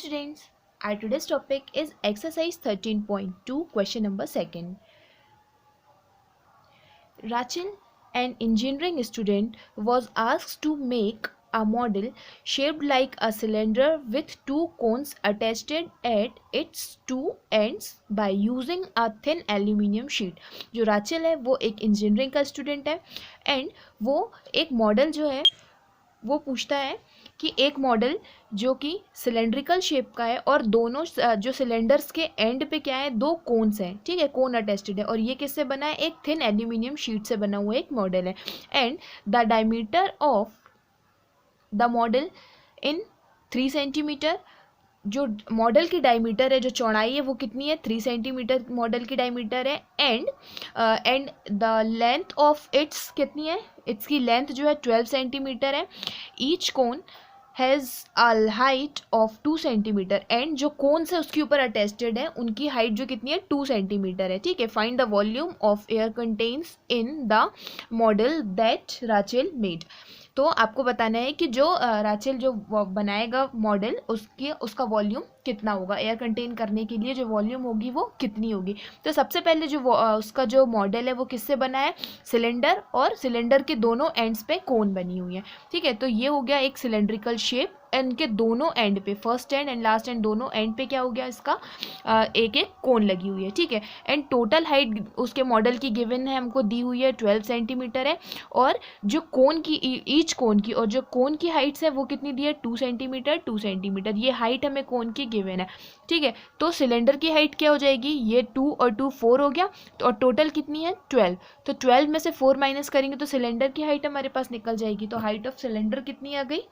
students, our today's topic is exercise 13.2 question number 2. Rachel, an engineering student, was asked to make a model shaped like a cylinder with two cones attached at its two ends by using a thin aluminium sheet. जो Rachel है वो एक engineering का student है and वो एक model जो है वो पूछता है कि एक मॉडल जो कि सिलेंड्रिकल शेप का है और दोनों जो सिलेंडर्स के एंड पे क्या है, दो कोन्स हैं, ठीक है, कोन अटेस्टेड है, और ये किससे बना है, एक थिन एल्यूमिनियम शीट से बना हुआ एक मॉडल है। And the diameter of the model in 3 centimetre, जो मॉडल की डायमीटर है, जो चौड़ाई है वो कितनी है, 3 सेंटीमीटर मॉडल की डायमीटर है। And the length of its कितनी है, इट्स की लेंथ जो है 12 सेंटीमीटर है। Each cone has a height of 2 centimetre and जो कोन से उसके ऊपर अटेस्टेड है उनकी हाइट जो कितनी है, 2 सेंटीमीटर है, ठीक है। Find the volume of air contains in the model that Rachel made. तो आपको बताना है कि जो राचेल जो बनाएगा मॉडल उसका वॉल्यूम कितना होगा, एयर कंटेन करने के लिए जो वॉल्यूम होगी वो कितनी होगी। तो सबसे पहले जो उसका जो मॉडल है वो किससे बना है, सिलेंडर, और सिलेंडर के दोनों एंड्स पे कोन बनी हुई है, ठीक है। तो ये हो गया एक सिलेंड्रिकल शेप, इनके दोनों एंड पे, first and and last and दोनों एंड पे क्या हो गया, इसका एक एक कोन लगी हुई है, ठीक है। एंड टोटल हाइट उसके मॉडल की गिवन है, हमको दी हुई है 12 सेंटीमीटर है, और जो कोन की ईच कोन की, और जो कोन की हाइट्स है वो कितनी दी है, 2 सेंटीमीटर 2 सेंटीमीटर, ये हाइट हमें कोन की गिवन है, ठीक है। तो सिलेंडर की हाइट क्या हो जाएगी, ये 2 और 2 4 हो गया, तो और टोटल कितनी है 12, तो 12 में से 4 माइनस करेंगे तो सिलेंडर की हाइट हमारे पास निकल जाएगी। तो हाइट ऑफ सिलेंडर कितनी आ गई,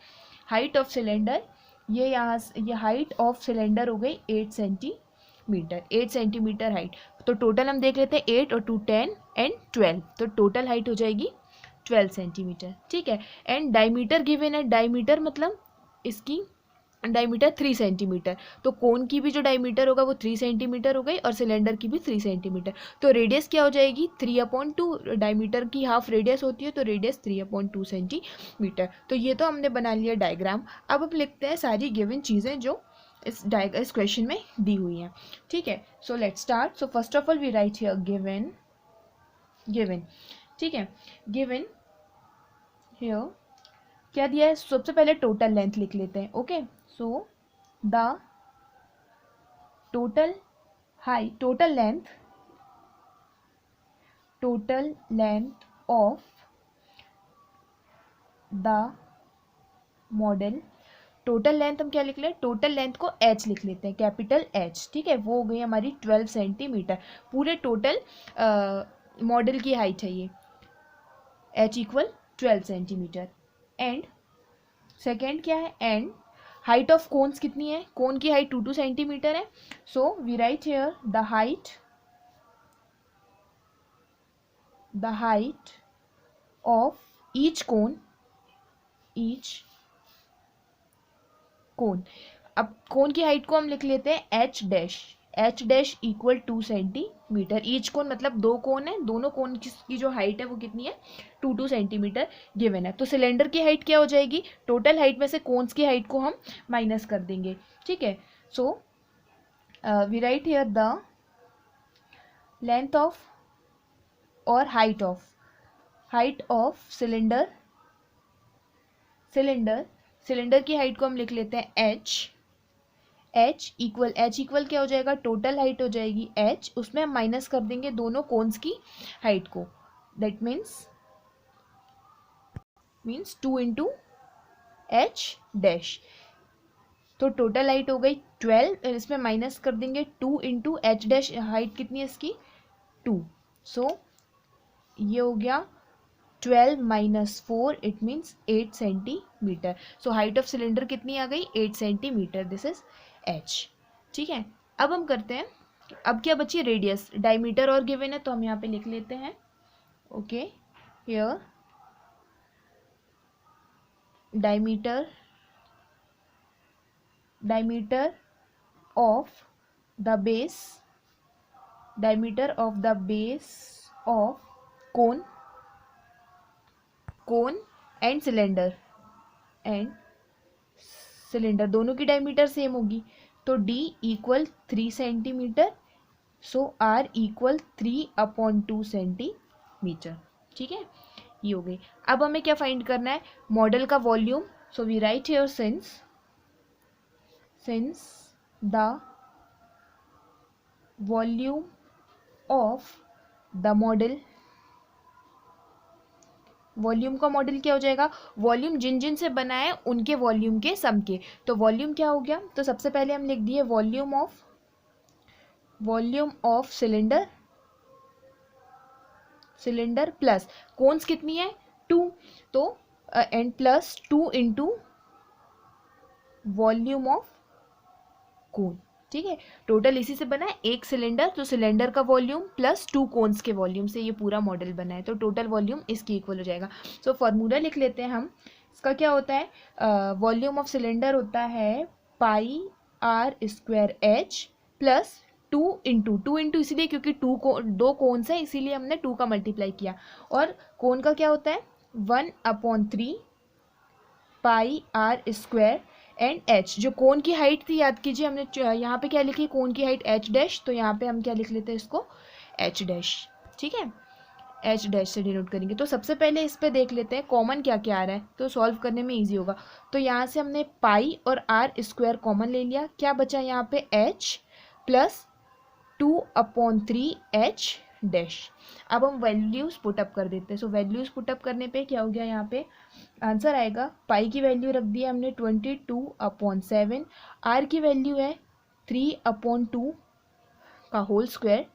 हाइट ऑफ सिलेंडर, ये यहाँ ये हाइट ऑफ सिलेंडर हो गई 8 सेंटीमीटर, 8 सेंटीमीटर हाइट। तो टोटल हम देख लेते हैं, 8 और 2 10 एंड 12, तो टोटल हाइट हो जाएगी 12 सेंटीमीटर, ठीक है। एंड डायमीटर गिवन है, डायमीटर मतलब इसकी डायमीटर 3 सेंटीमीटर, तो कोन की भी जो डायमीटर होगा वो 3 सेंटीमीटर हो गई और सिलेंडर की भी 3 सेंटीमीटर। तो रेडियस क्या हो जाएगी, 3/2, डायमीटर की हाफ रेडियस होती है तो रेडियस 3/2 सेंटीमीटर। तो ये तो हमने बना लिया डायग्राम। अब हम लिखते हैं सारी गिवन चीज़ें जो इस क्वेश्चन में दी हुई हैं, ठीक है। So let's start. So first of all we write here given, ठीक है। गिवन हियर क्या दिया है, सबसे पहले टोटल लेंथ लिख लेते हैं, okay. So the total length of the model, total length हम क्या लिख लें, टोटल लेंथ को h लिख लेते हैं, कैपिटल H, ठीक है। वो हो गई हमारी 12 सेंटीमीटर, पूरे टोटल मॉडल की हाइट है ये, h equal 12 centimetre. And second क्या है, एंड हाइट ऑफ कोन्स कितनी है, कोन की हाइट 2 सेंटीमीटर है। So we write here the height of each cone, अब कोन की हाइट को हम लिख लेते हैं H dash equal 2 centimetre. Each cone मतलब दो कोन है, दोनों कोन की जो हाइट है वो कितनी है, 2 सेंटीमीटर गिवन है। तो सिलेंडर की हाइट क्या हो जाएगी, टोटल हाइट में से कोन्स की हाइट को हम माइनस कर देंगे, ठीक है। So we write here the length of और हाइट ऑफ सिलेंडर की हाइट को हम लिख लेते हैं एच इक्वल क्या हो जाएगा, टोटल हाइट हो जाएगी h, उसमें हम माइनस कर देंगे दोनों कोन्स की हाइट को, that means 2 into H dash. तो टोटल हाइट हो गई 12, इसमें माइनस कर देंगे 2 इंटू एच डैश, हाइट कितनी है इसकी 2, सो ये हो गया 12 minus 4, it means 8 centimetre. So height of cylinder कितनी आ गई, 8 सेंटीमीटर, दिस इज h, ठीक है। अब हम करते हैं, अब क्या बची, रेडियस, डायमीटर और गिवन है तो हम यहाँ पे लिख लेते हैं, okay. Here diameter of the base of cone and cylinder cylinder, दोनों की डायमीटर सेम होगी, तो D इक्वल 3 सेंटीमीटर, सो R इक्वल 3/2 सेंटीमीटर। ठीक है, ये हो गई। अब हमें क्या फाइंड करना है, मॉडल का volume. So we write here since the volume of the model, volume का मॉडल क्या हो जाएगा, वॉल्यूम जिन जिन से बना है उनके वॉल्यूम के सम के। तो वॉल्यूम क्या हो गया, तो सबसे पहले हम लिख दिए volume of cylinder plus cones कितनी है 2, तो and plus 2 into volume of cone. ठीक है, टोटल इसी से बना है एक सिलेंडर, तो सिलेंडर का वॉल्यूम प्लस 2 कोन्स के वॉल्यूम से ये पूरा मॉडल बना है, तो टोटल वॉल्यूम इसकी इक्वल हो जाएगा। सो फॉर्मूला लिख लेते हैं हम, इसका क्या होता है, वॉल्यूम ऑफ सिलेंडर होता है pi R square H plus 2 into इसीलिए क्योंकि 2 कोन्स है, इसीलिए हमने 2 का मल्टीप्लाई किया, और कोन का क्या होता है 1/3 पाई आर स्क्वायर एंड एच, जो कोन की हाइट थी याद कीजिए हमने यहाँ पे क्या लिखी, कोन की हाइट एच डैश, तो यहाँ पे हम क्या लिख लेते हैं इसको एच डैश। ठीक है, एच डैश से डिनोट करेंगे। तो सबसे पहले इस पे देख लेते हैं कॉमन क्या क्या आ रहा है, तो सॉल्व करने में इजी होगा। तो यहाँ से हमने पाई और आर स्क्वायर कॉमन ले लिया, क्या बचा यहाँ पे एच प्लस 2/3 एच डैश। अब हम वैल्यूज पुटअप कर देते हैं। सो वैल्यूज पुटअप करने पे क्या हो गया, यहाँ पे आंसर आएगा, पाई की वैल्यू रख दिया हमने 22/7, आर की वैल्यू है 3/2 का होल स्क्वायर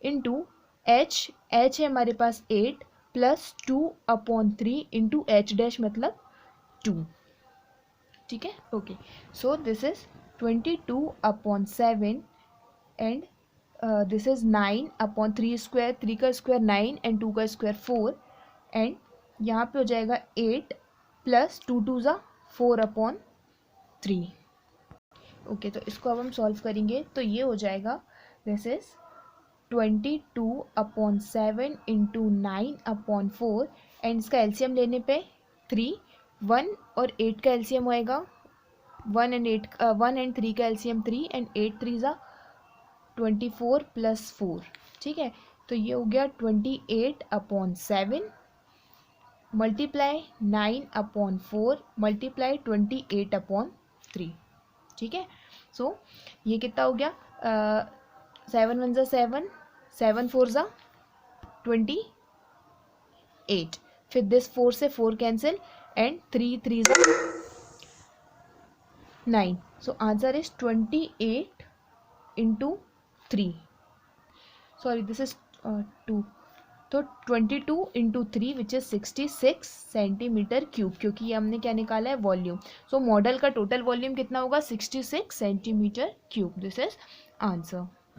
इंटू एच है हमारे पास 8 प्लस 2/3 इंटू एच डैश मतलब 2। ठीक है, okay, so this is 22/7 and this is 9/3 square, 3 का स्क्वायर 9 एंड 2 का स्क्वायर 4, एंड यहाँ पे हो जाएगा 8 प्लस 2 2 ज़ा 4/3। ओके, तो इसको अब हम सॉल्व करेंगे, तो ये हो जाएगा दिस इज 22/7 इंटू 9/4, एंड इसका एलसीएम लेने पे 3, 1 और 8 का एलसीएम होएगा 1 एंड 3 का एलसीएम 3 एंड 8 3 ज़ा 24 प्लस 4। ठीक है, तो ये हो गया 28/7 मल्टीप्लाई 9/4 मल्टीप्लाई 28/3। ठीक है, सो ये कितना हो गया, 7 1 ज़ा 7, 7 4 ज़ा 28, फिर दिस 4 से 4 कैंसिल एंड 3 3 ज़ा 9, so answer is 28 into 3, sorry this is 2, तो 22 into 3 which is 66 centimetre cube, क्योंकि ये हमने क्या निकाला है वॉल्यूम। सो मॉडल का टोटल वॉल्यूम कितना होगा 66 centimetre cube, this is answer.